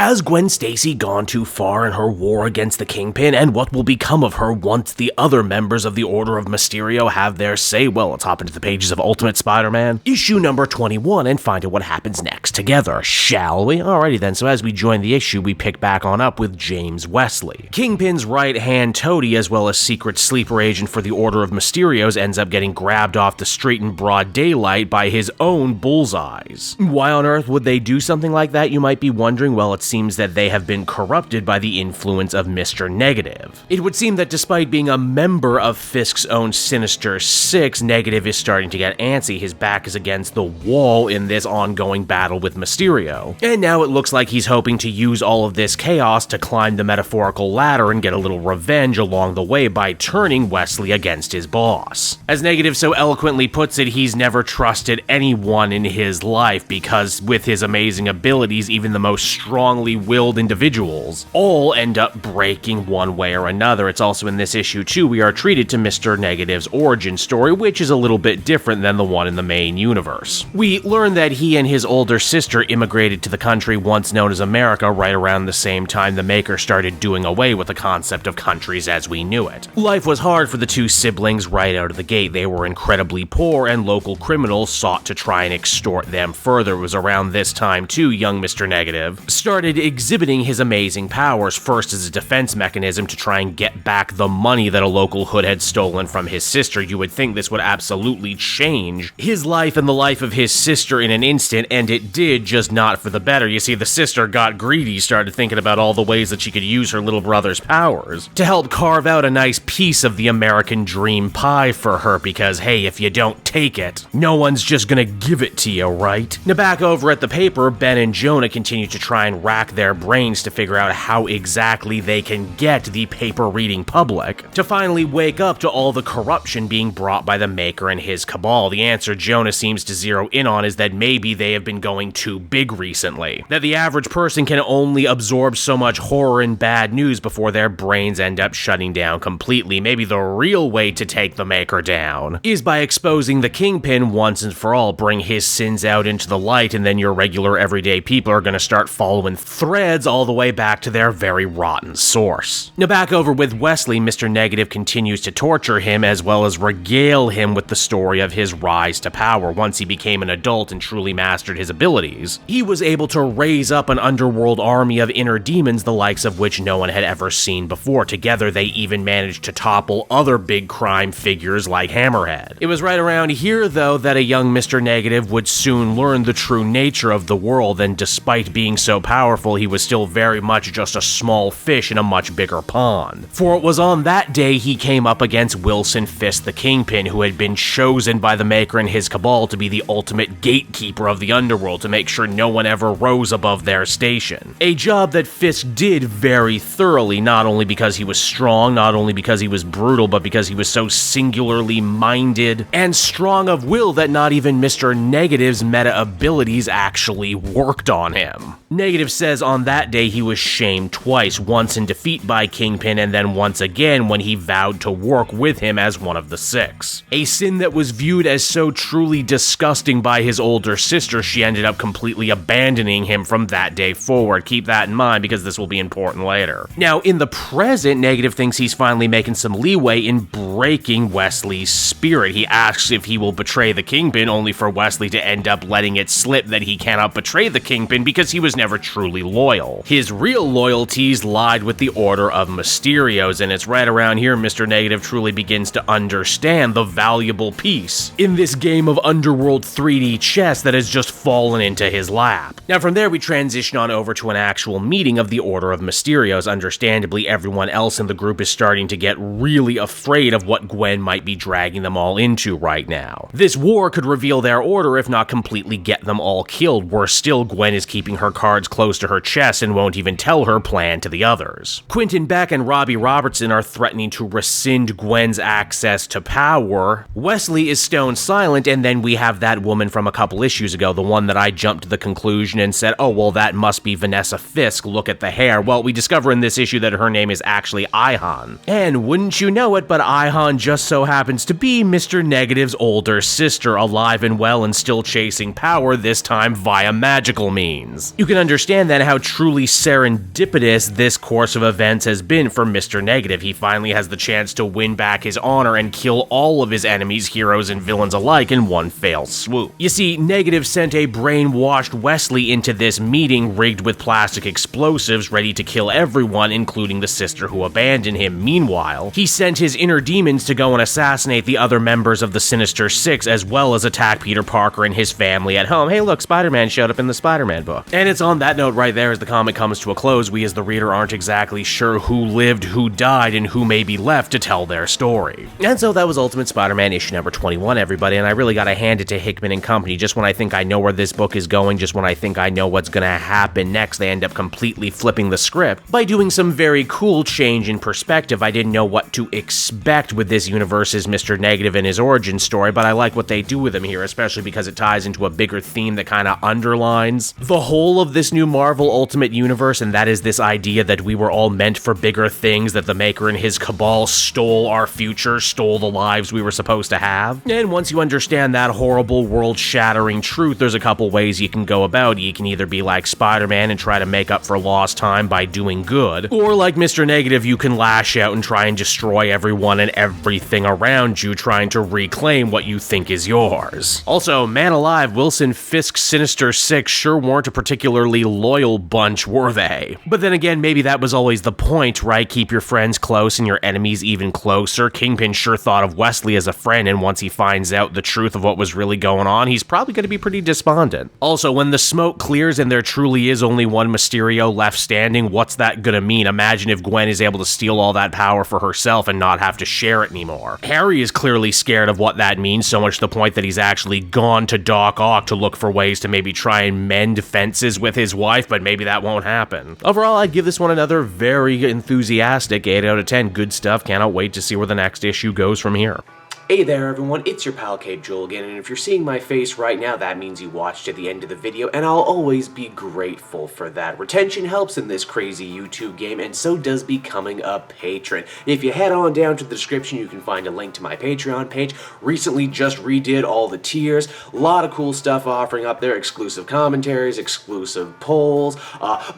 Has Gwen Stacy gone too far in her war against the Kingpin, and what will become of her once the other members of the Order of Mysterio have their say? Well, let's hop into the pages of Ultimate Spider-Man, issue number 21, and find out what happens next together, shall we? Alrighty then, so as we join the issue, we pick back on up with James Wesley. Kingpin's right-hand toady, as well as secret sleeper agent for the Order of Mysterios, ends up getting grabbed off the street in broad daylight by his own bullseyes. Why on earth would they do something like that, you might be wondering? Well, it seems that they have been corrupted by the influence of Mr. Negative. It would seem that despite being a member of Fisk's own Sinister Six, Negative is starting to get antsy. His back is against the wall in this ongoing battle with Mysterio. And now it looks like he's hoping to use all of this chaos to climb the metaphorical ladder and get a little revenge along the way by turning Wesley against his boss. As Negative so eloquently puts it, he's never trusted anyone in his life because with his amazing abilities, even the most strongly willed individuals all end up breaking one way or another. It's also in this issue too, we are treated to Mr. Negative's origin story, which is a little bit different than the one in the main universe. We learn that he and his older sister immigrated to the country once known as America right around the same time the Maker started doing away with the concept of countries as we knew it. Life was hard for the two siblings right out of the gate. They were incredibly poor, and local criminals sought to try and extort them further. It was around this time too, young Mr. Negative started exhibiting his amazing powers, first as a defense mechanism to try and get back the money that a local hood had stolen from his sister. You would think this would absolutely change his life and the life of his sister in an instant, and it did, just not for the better. You see, the sister got greedy, started thinking about all the ways that she could use her little brother's powers to help carve out a nice piece of the American dream pie for her, because hey, if you don't take it, no one's just gonna give it to you, right? Now back over at the paper, Ben and Jonah continue to try and rack their brains to figure out how exactly they can get the paper-reading public to finally wake up to all the corruption being brought by the Maker and his cabal. The answer Jonah seems to zero in on is that maybe they have been going too big recently, that the average person can only absorb so much horror and bad news before their brains end up shutting down completely. Maybe the real way to take the Maker down is by exposing the Kingpin once and for all, bring his sins out into the light, and then your regular everyday people are going to start following threads all the way back to their very rotten source. Now back over with Wesley, Mr. Negative continues to torture him as well as regale him with the story of his rise to power. Once he became an adult and truly mastered his abilities, he was able to raise up an underworld army of inner demons, the likes of which no one had ever seen before. Together, they even managed to topple other big crime figures like Hammerhead. It was right around here, though, that a young Mr. Negative would soon learn the true nature of the world, and despite being so powerful, he was still very much just a small fish in a much bigger pond. For it was on that day he came up against Wilson Fisk the Kingpin, who had been chosen by the Maker and his cabal to be the ultimate gatekeeper of the underworld, to make sure no one ever rose above their station. A job that Fisk did very thoroughly, not only because he was strong, not only because he was brutal, but because he was so singularly minded and strong of will that not even Mr. Negative's meta abilities actually worked on him. Negative says on that day he was shamed twice, once in defeat by Kingpin and then once again when he vowed to work with him as one of the Six. A sin that was viewed as so truly disgusting by his older sister, she ended up completely abandoning him from that day forward. Keep that in mind because this will be important later. Now, in the present, Negative thinks he's finally making some leeway in breaking Wesley's spirit. He asks if he will betray the Kingpin, only for Wesley to end up letting it slip that he cannot betray the Kingpin because he was never truly loyal. His real loyalties lied with the Order of Mysterios, and it's right around here Mr. Negative truly begins to understand the valuable piece in this game of underworld 3D chess that has just fallen into his lap. Now from there we transition on over to an actual meeting of the Order of Mysterios. Understandably, everyone else in the group is starting to get really afraid of what Gwen might be dragging them all into right now. This war could reveal their order, if not completely get them all killed. Worse still, Gwen is keeping her cards close to her chest and won't even tell her plan to the others. Quentin Beck and Robbie Robertson are threatening to rescind Gwen's access to power. Wesley is stone silent, and then we have that woman from a couple issues ago, the one that I jumped to the conclusion and said, oh well, that must be Vanessa Fisk, look at the hair. Well, we discover in this issue that her name is actually Ihan. And wouldn't you know it, but Ihan just so happens to be Mr. Negative's older sister, alive and well and still chasing power, this time via magical means. You can understand then how truly serendipitous this course of events has been for Mr. Negative. He finally has the chance to win back his honor and kill all of his enemies, heroes and villains alike, in one fell swoop. You see, Negative sent a brainwashed Wesley into this meeting rigged with plastic explosives, ready to kill everyone, including the sister who abandoned him. Meanwhile, he sent his inner demons to go and assassinate the other members of the Sinister Six, as well as attack Peter Parker and his family at home. Hey look, Spider-Man showed up in the Spider-Man book. And it's on that note right there, as the comic comes to a close, we as the reader aren't exactly sure who lived, who died, and who may be left to tell their story. And so that was Ultimate Spider-Man issue number 21, everybody, and I really gotta hand it to Hickman and Company. Just when I think I know where this book is going, just when I think I know what's gonna happen next, they end up completely flipping the script by doing some very cool change in perspective. I didn't know what to expect with this universe's Mr. Negative and his origin story, but I like what they do with him here, especially because it ties into a bigger theme that kind of underlines the whole of this new Marvel Ultimate Universe, and that is this idea that we were all meant for bigger things, that the Maker and his cabal stole our future, stole the lives we were supposed to have. And once you understand that horrible, world-shattering truth, there's a couple ways you can go about it. You can either be like Spider-Man and try to make up for lost time by doing good, or like Mr. Negative, you can lash out and try and destroy everyone and everything around you, trying to reclaim what you think is yours. Also, man alive, Wilson Fisk's Sinister Six sure weren't a particularly loyal bunch, were they? But then again, maybe that was always the point, right? Keep your friends close and your enemies even closer. Kingpin sure thought of Wesley as a friend, and once he finds out the truth of what was really going on, he's probably going to be pretty despondent. Also, when the smoke clears and there truly is only one Mysterio left standing, what's that gonna mean? Imagine if Gwen is able to steal all that power for herself and not have to share it anymore. Harry is clearly scared of what that means, so much to the point that he's actually gone to Doc Ock to look for ways to maybe try and mend fences with his wife, but maybe that won't happen. Overall, I'd give this one another very enthusiastic 8 out of 10. Good stuff. Cannot wait to see where the next issue goes from here. Hey there everyone, it's your pal Cape Joel again, and if you're seeing my face right now, that means you watched to the end of the video, and I'll always be grateful for that. Retention helps in this crazy YouTube game, and so does becoming a patron. If you head on down to the description, you can find a link to my Patreon page. Recently just redid all the tiers, a lot of cool stuff offering up there, exclusive commentaries, exclusive polls,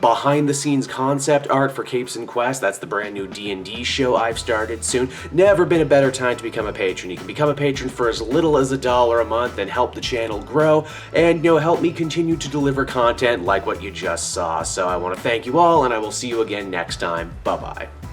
behind the scenes concept art for Capes and Quest. That's the brand new D&D show I've started soon. Never been a better time to become a patron. You can become a patron for as little as $1 a month and help the channel grow, and help me continue to deliver content like what you just saw. So I want to thank you all, and I will see you again next time. Bye bye.